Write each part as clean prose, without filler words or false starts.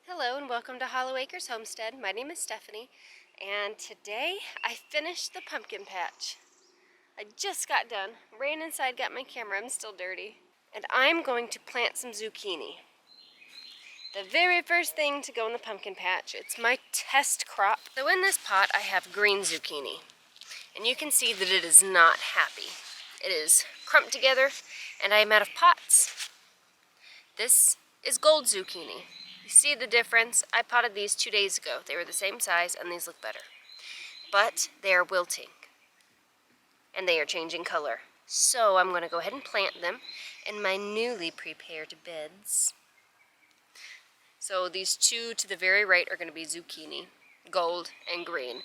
Hello and welcome to Hollow Acres Homestead. My name is Stephanie, and today I finished the pumpkin patch. I just got done. Ran inside, got my camera. I'm still dirty. And I'm going to plant some zucchini. The very first thing to go in the pumpkin patch. It's my test crop. So in this pot I have green zucchini. And you can see that it is not happy. It is crumped together and I am out of pots. This is gold zucchini. You see the difference? I potted these 2 days ago. They were the same size and these look better. But they are wilting and they are changing color. So I'm going to go ahead and plant them in my newly prepared beds. So these two to the very right are going to be zucchini, gold and green.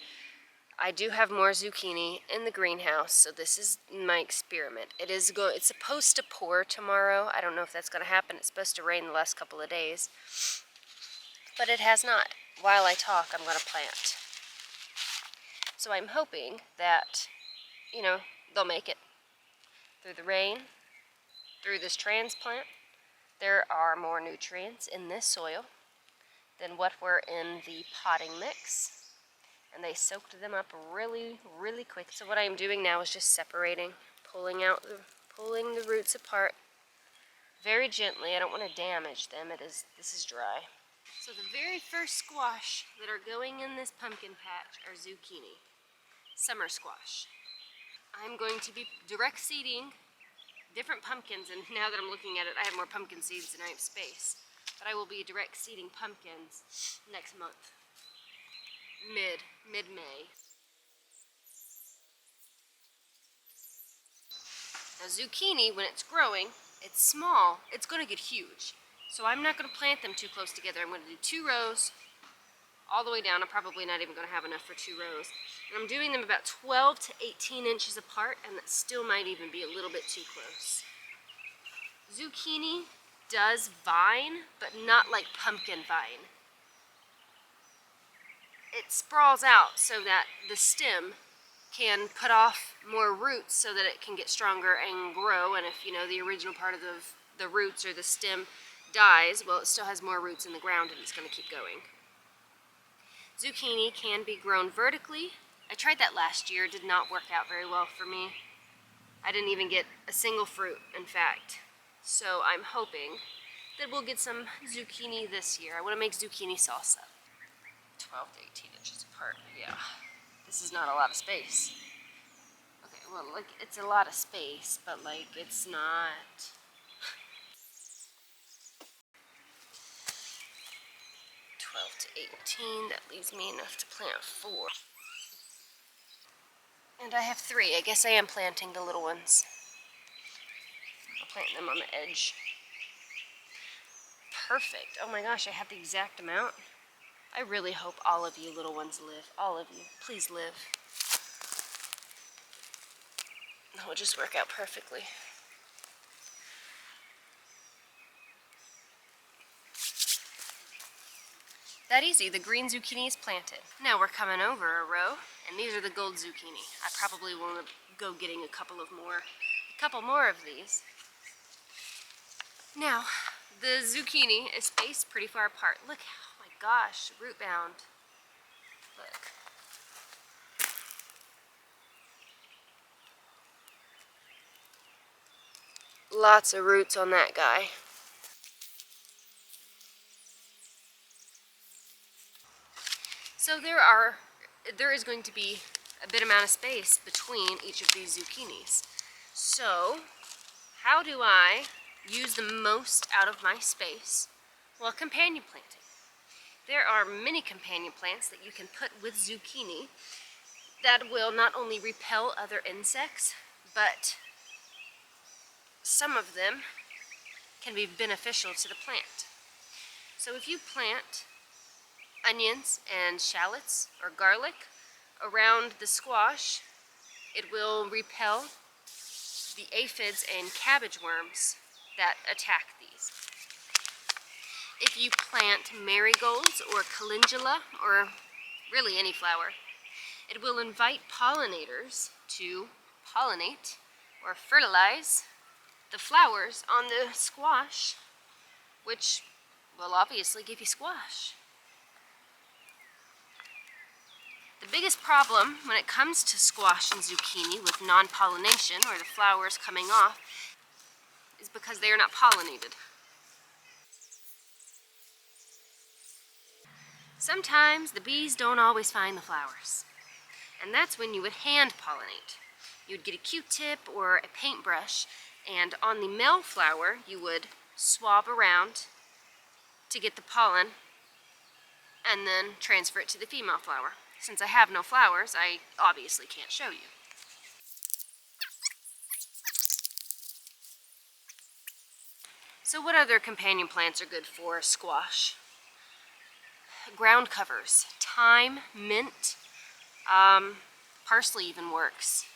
I do have more zucchini in the greenhouse, so this is my experiment. It's supposed to pour tomorrow. I don't know if that's going to happen. It's supposed to rain the last couple of days. But it has not. While I talk, I'm going to plant. So I'm hoping that, they'll make it through the rain, through this transplant. There are more nutrients in this soil than what were in the potting mix. And they soaked them up really, really quick. So what I'm doing now is just separating, pulling the roots apart very gently. I don't want to damage them. This is dry. So the very first squash that are going in this pumpkin patch are zucchini, summer squash. I'm going to be direct seeding different pumpkins, and now that I'm looking at it, I have more pumpkin seeds than I have space. But I will be direct seeding pumpkins next month, mid-May. Now zucchini, when it's growing, it's small, it's going to get huge. So I'm not going to plant them too close together. I'm going to do 2 rows all the way down. I'm probably not even going to have enough for 2 rows. And I'm doing them about 12 to 18 inches apart, and that still might even be a little bit too close. Zucchini does vine, but not like pumpkin vine. It sprawls out so that the stem can put off more roots so that it can get stronger and grow. And if the original part of the roots or the stem dies, well, it still has more roots in the ground and it's going to keep going. Zucchini can be grown vertically. I tried that last year. It did not work out very well for me. I didn't even get a single fruit, in fact. So I'm hoping that we'll get some zucchini this year. I want to make zucchini salsa. 12 to 18 inches apart. Yeah, this is not a lot of space. Okay, well, it's a lot of space, but it's not. To 18, that leaves me enough to plant 4. And I have 3. I guess I am planting the little ones. I'll plant them on the edge. Perfect. Oh my gosh, I have the exact amount. I really hope all of you little ones live. All of you. Please live. That will just work out perfectly. That easy. The green zucchini is planted. Now we're coming over a row, and these are the gold zucchini. I probably will go getting a couple more of these. Now, the zucchini is spaced pretty far apart. Look, oh my gosh, root bound. Look. Lots of roots on that guy. So there is going to be a bit amount of space between each of these zucchinis. So, how do I use the most out of my space? Well, companion planting. There are many companion plants that you can put with zucchini that will not only repel other insects, but some of them can be beneficial to the plant. So if you plant onions and shallots or garlic around the squash, it will repel the aphids and cabbage worms that attack these. If you plant marigolds or calendula, or really any flower, it will invite pollinators to pollinate or fertilize the flowers on the squash, which will obviously give you squash. The biggest problem when it comes to squash and zucchini with non-pollination, or the flowers coming off, is because they are not pollinated. Sometimes the bees don't always find the flowers, and that's when you would hand pollinate. You would get a Q-tip or a paintbrush, and on the male flower you would swab around to get the pollen and then transfer it to the female flower. Since I have no flowers, I obviously can't show you. So what other companion plants are good for squash? Ground covers, thyme, mint, parsley even works.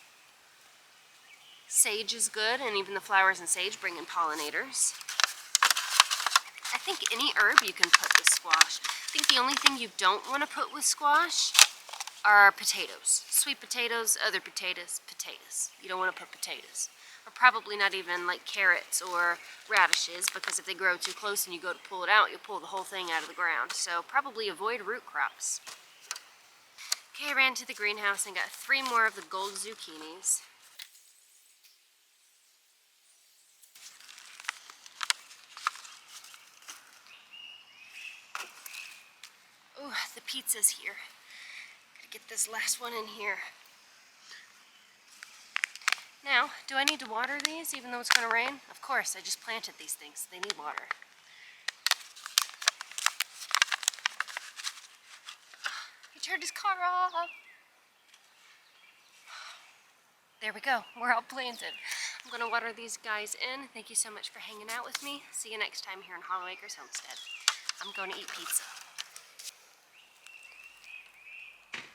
Sage is good, and even the flowers in sage bring in pollinators. I think any herb you can put with squash. I think the only thing you don't want to put with squash are potatoes. Sweet potatoes, other potatoes, potatoes. You don't want to put potatoes. Or probably not even like carrots or radishes, because if they grow too close and you go to pull it out, you'll pull the whole thing out of the ground. So probably avoid root crops. Okay, I ran to the greenhouse and got 3 more of the gold zucchinis. Oh, the pizza's here. Gotta get this last one in here. Now, do I need to water these even though it's gonna rain? Of course, I just planted these things. They need water. He turned his car off. There we go. We're all planted. I'm gonna water these guys in. Thank you so much for hanging out with me. See you next time here in Hollow Acres Homestead. I'm gonna eat pizza.